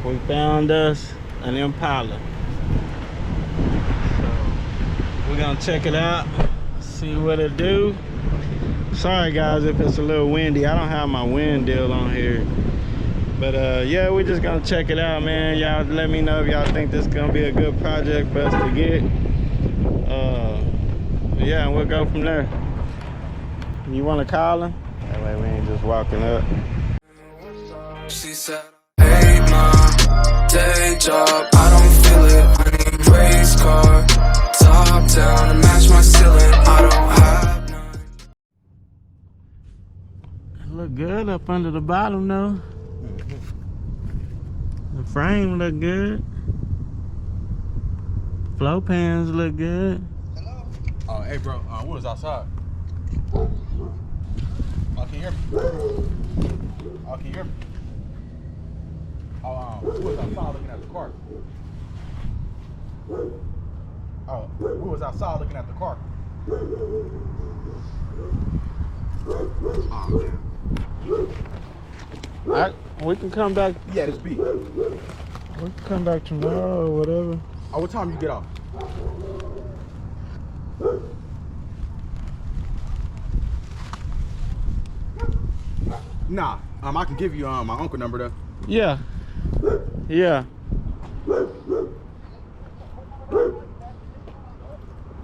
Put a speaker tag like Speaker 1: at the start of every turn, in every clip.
Speaker 1: We found us an Impala. So we're gonna check it out, see what it do. Sorry guys if it's a little windy. I don't have my wind deal on here. But yeah, we're just gonna check it out, man. Y'all let me know if y'all think this is gonna be a good project for us to get. Yeah, and we'll go from there. You wanna call him? That way we ain't just walking up.
Speaker 2: She said, hey mom, day job, I don't feel it. I need race car, top down to match my ceiling. I don't have none.
Speaker 1: It look good up under the bottom though. The frame look good. Flow pans look good.
Speaker 3: Hello? Oh, hey bro, we was outside. Oh, can you hear me? Oh, can you hear me? Oh, we was outside looking at the car. Oh, we was outside looking at the car. Oh, man.
Speaker 1: We can come back.
Speaker 3: Yeah, this beat.
Speaker 1: We can come back tomorrow or whatever.
Speaker 3: Oh, what time you get off? Nah, I can give you my uncle number though.
Speaker 1: Yeah. Yeah.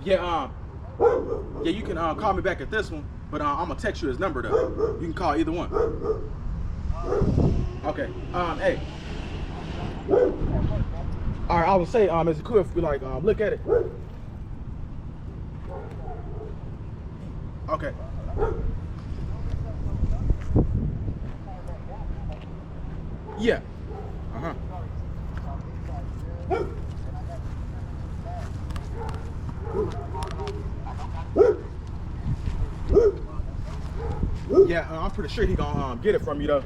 Speaker 3: Yeah, yeah, you can call me back at this one, but I'm gonna text you his number though. You can call either one. Okay. Hey. All right, I would say, is it cool if we like look at it? Okay. Yeah. Uh-huh. Yeah, I'm pretty sure he gonna get it from you though.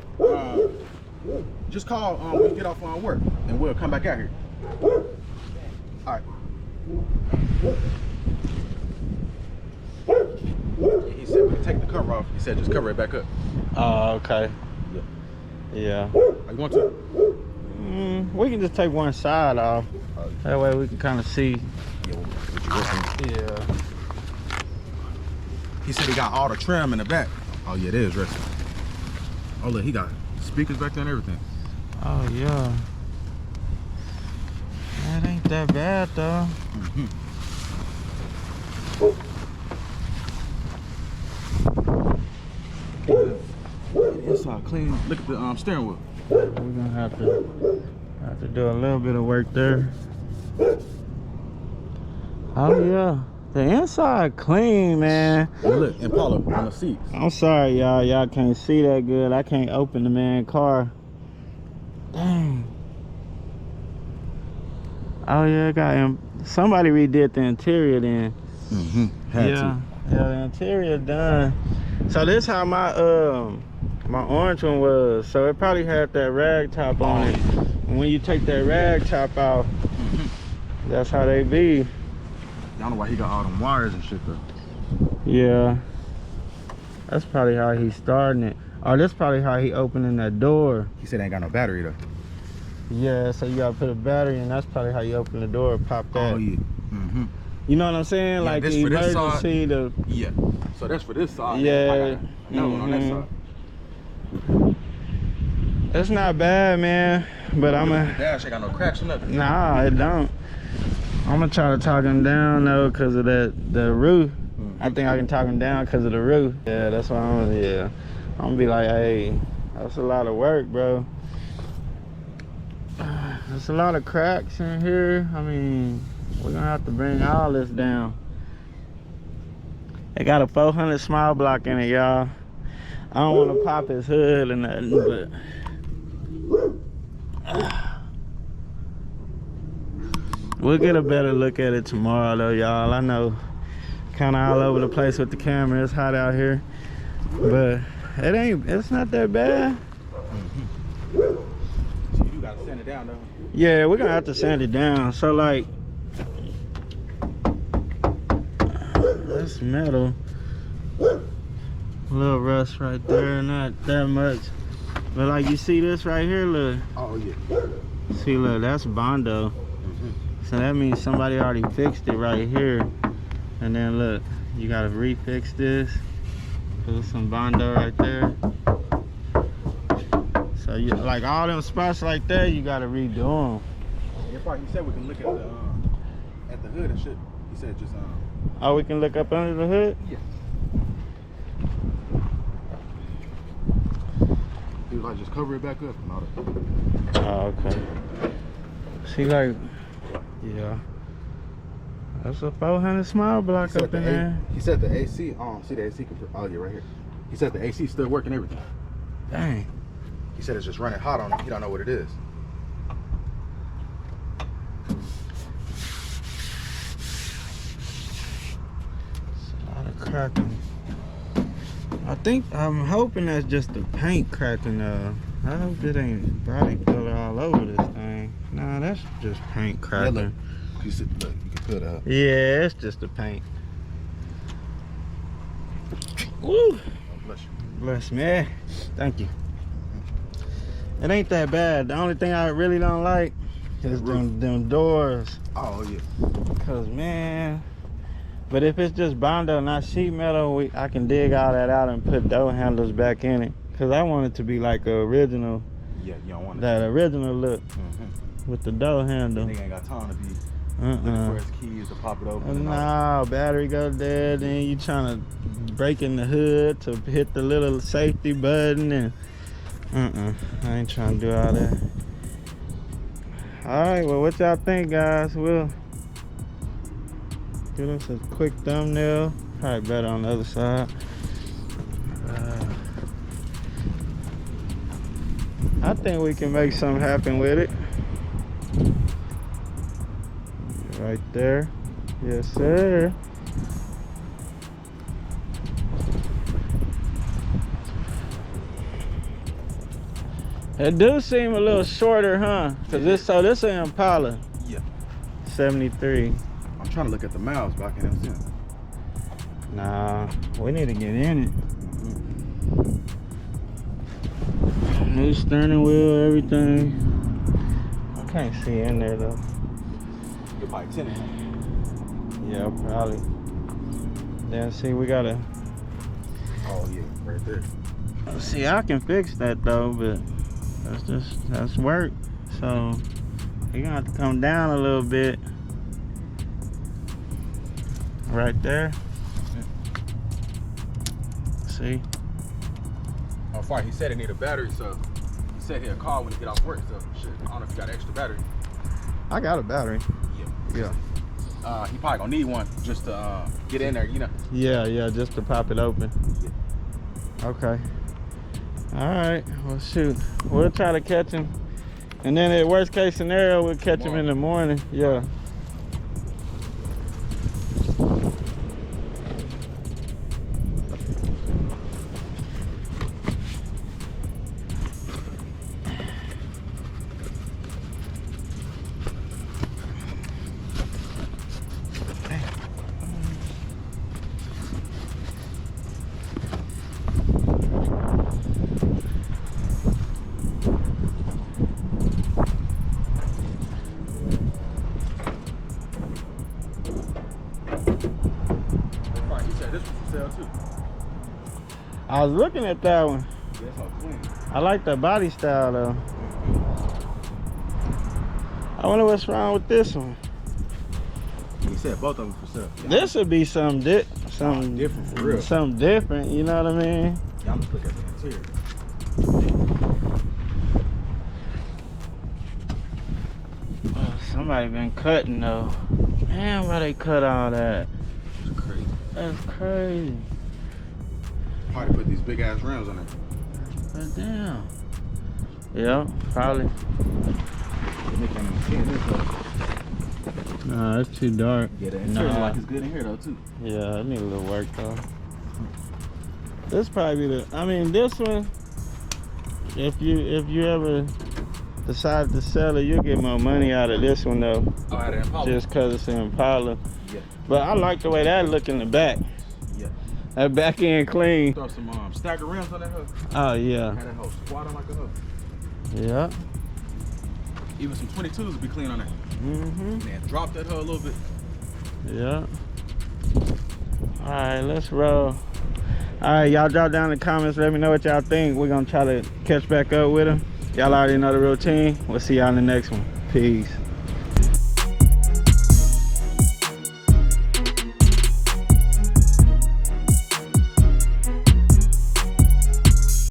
Speaker 3: Just call when you get off on work, and we'll come back out here. All right. He said we can take the cover off. He said just cover it back up.
Speaker 1: Oh, okay. Yeah.
Speaker 3: I want to.
Speaker 1: We can just take one side off. That way we can kind of see. Yeah.
Speaker 3: He said he got all the trim in the back. Oh yeah, it is resting. Oh look, he got speakers back there and everything.
Speaker 1: Oh yeah. That ain't that bad though.
Speaker 3: Inside clean. Look at the steering wheel.
Speaker 1: We're gonna have to do a little bit of work there. Oh yeah. The inside clean, man.
Speaker 3: And look, Impala on the seats.
Speaker 1: I'm sorry, y'all. Y'all can't see that good. I can't open the man car. Dang. Oh yeah, got him. Somebody redid the interior then. Yeah, the interior done. So this how my my orange one was. So it probably had that rag top on it. And when you take that rag top off, that's how they be.
Speaker 3: I don't know why he got all them wires and shit though.
Speaker 1: Yeah. That's probably how he's starting it. Or that's probably how he opening that door.
Speaker 3: He said ain't got no battery though.
Speaker 1: Yeah, so you gotta put a battery in. That's probably how you open the door, pop that.
Speaker 3: Oh yeah.
Speaker 1: You know what I'm saying?
Speaker 3: Yeah,
Speaker 1: like
Speaker 3: this
Speaker 1: the
Speaker 3: for this
Speaker 1: emergency,
Speaker 3: side. Yeah. So that's for this side.
Speaker 1: Yeah.
Speaker 3: No one on that side.
Speaker 1: It's not bad, man. But I'm
Speaker 3: The
Speaker 1: a
Speaker 3: dash ain't got no cracks or nothing.
Speaker 1: nah, it don't. I'm gonna try to talk him down though, cause of the roof. I think I can talk him down cause of the roof. Yeah, that's why I'm gonna be like, hey, that's a lot of work, bro. There's a lot of cracks in here. I mean, we're gonna have to bring all this down. It got a 400 small block in it, y'all. I don't want to pop his hood or nothing, but we'll get a better look at it tomorrow though, y'all. I know kind of all over the place with the camera. It's hot out here, but it's not that bad.
Speaker 3: So you gotta sand it down though.
Speaker 1: Yeah, we're gonna have to sand it down. So like, that's metal. A little rust right there, not that much. But like you see this right here, look.
Speaker 3: Oh yeah.
Speaker 1: See, look, that's Bondo. So that means somebody already fixed it right here. And then look, you gotta refix this. Put some Bondo right there. So you like all them spots right there, you gotta redo them.
Speaker 3: Yeah, probably. He said we can look at the hood and shit. He said just
Speaker 1: Oh, we can look up under the hood?
Speaker 3: Yeah. He was like, just cover it back up and all that.
Speaker 1: Oh, okay. See, like, yeah. That's a 400 small block up in there.
Speaker 3: He said the AC, see the AC, oh yeah, right here. He said the AC still working everything.
Speaker 1: Dang.
Speaker 3: He said it's just running hot on him. He don't know what it is.
Speaker 1: It's a lot of cracking. I'm hoping that's just the paint cracking. I hope it ain't body color all over this thing. Nah, that's just paint cracking.
Speaker 3: Yeah, look. You can feel that.
Speaker 1: Yeah, it's just the paint. Woo!
Speaker 3: Oh, bless you.
Speaker 1: Bless me. Thank you. It ain't that bad. The only thing I really don't like is them doors.
Speaker 3: Oh yeah.
Speaker 1: Cause man, but if it's just Bondo, not sheet metal, I can dig all that out and put door handles back in it. Cause I want it to be like a original.
Speaker 3: Yeah, you don't want
Speaker 1: that original look with the door handle.
Speaker 3: Nigga ain't got time to be looking for his keys to pop it open.
Speaker 1: No, battery go dead, then you trying to break in the hood to hit the little safety button and I ain't trying to do all that. All right, well, what y'all think, guys? We'll give us a quick thumbnail. Probably better on the other side. I think we can make something happen with it. Right there. Yes, sir. It do seem a little shorter, huh? Cause this is an Impala.
Speaker 3: Yeah.
Speaker 1: 73.
Speaker 3: I'm trying to look at the miles, but I can't see it.
Speaker 1: Nah, we need to get in it. New steering wheel, everything. I can't see in there though.
Speaker 3: You're probably tinted.
Speaker 1: Yeah, probably. Then see, we gotta.
Speaker 3: Oh yeah, right there.
Speaker 1: See, I can fix that though, but that's work. So you're gonna have to come down a little bit. Right there. See?
Speaker 3: Oh, fine. He said it need a battery, so he said he'll call when he get off work. So shit, I don't know if you got an extra battery.
Speaker 1: I got a battery.
Speaker 3: Yeah. He probably gonna need one just to get in there, you know.
Speaker 1: Yeah, just to pop it open.
Speaker 3: Yeah.
Speaker 1: Okay. All right. Well, shoot. We'll try to catch him, and then at worst case scenario, we'll catch him in the morning. Yeah. I was looking at that one.
Speaker 3: That's all clean.
Speaker 1: I like the body style though. I wonder what's wrong with this one.
Speaker 3: He said both of them for sale. Yeah.
Speaker 1: This would be something
Speaker 3: different for real.
Speaker 1: Something different, you know what I mean?
Speaker 3: Yeah, I'm just looking at the interior.
Speaker 1: Oh, somebody been cutting though. Man, why they cut all that?
Speaker 3: That's crazy.
Speaker 1: That's crazy.
Speaker 3: Probably put these big ass rims on there.
Speaker 1: But damn. Yeah, probably.
Speaker 3: They can't even see this.
Speaker 1: Nah, it's too dark.
Speaker 3: Yeah, the interior like it's good in here though too.
Speaker 1: Yeah, it need a little work though. This probably be this one, if you ever decide to sell it, you'll get more money out of this one though.
Speaker 3: Oh, out of Impala?
Speaker 1: Just cause it's an Impala.
Speaker 3: Yeah.
Speaker 1: But I like the way that look in the back.
Speaker 3: Yeah.
Speaker 1: That back end clean.
Speaker 3: Throw some stagger rims on that hook.
Speaker 1: Oh yeah.
Speaker 3: Had that hoe squat on like a hook.
Speaker 1: Yeah.
Speaker 3: Even some 22s will be clean on there.
Speaker 1: Mm-hmm.
Speaker 3: Man, drop that hoe a little bit.
Speaker 1: Yeah. All right, let's roll. All right, y'all drop down in the comments. Let me know what y'all think. We're gonna try to catch back up with him. Y'all already know the routine. We'll see y'all in the next one. Peace.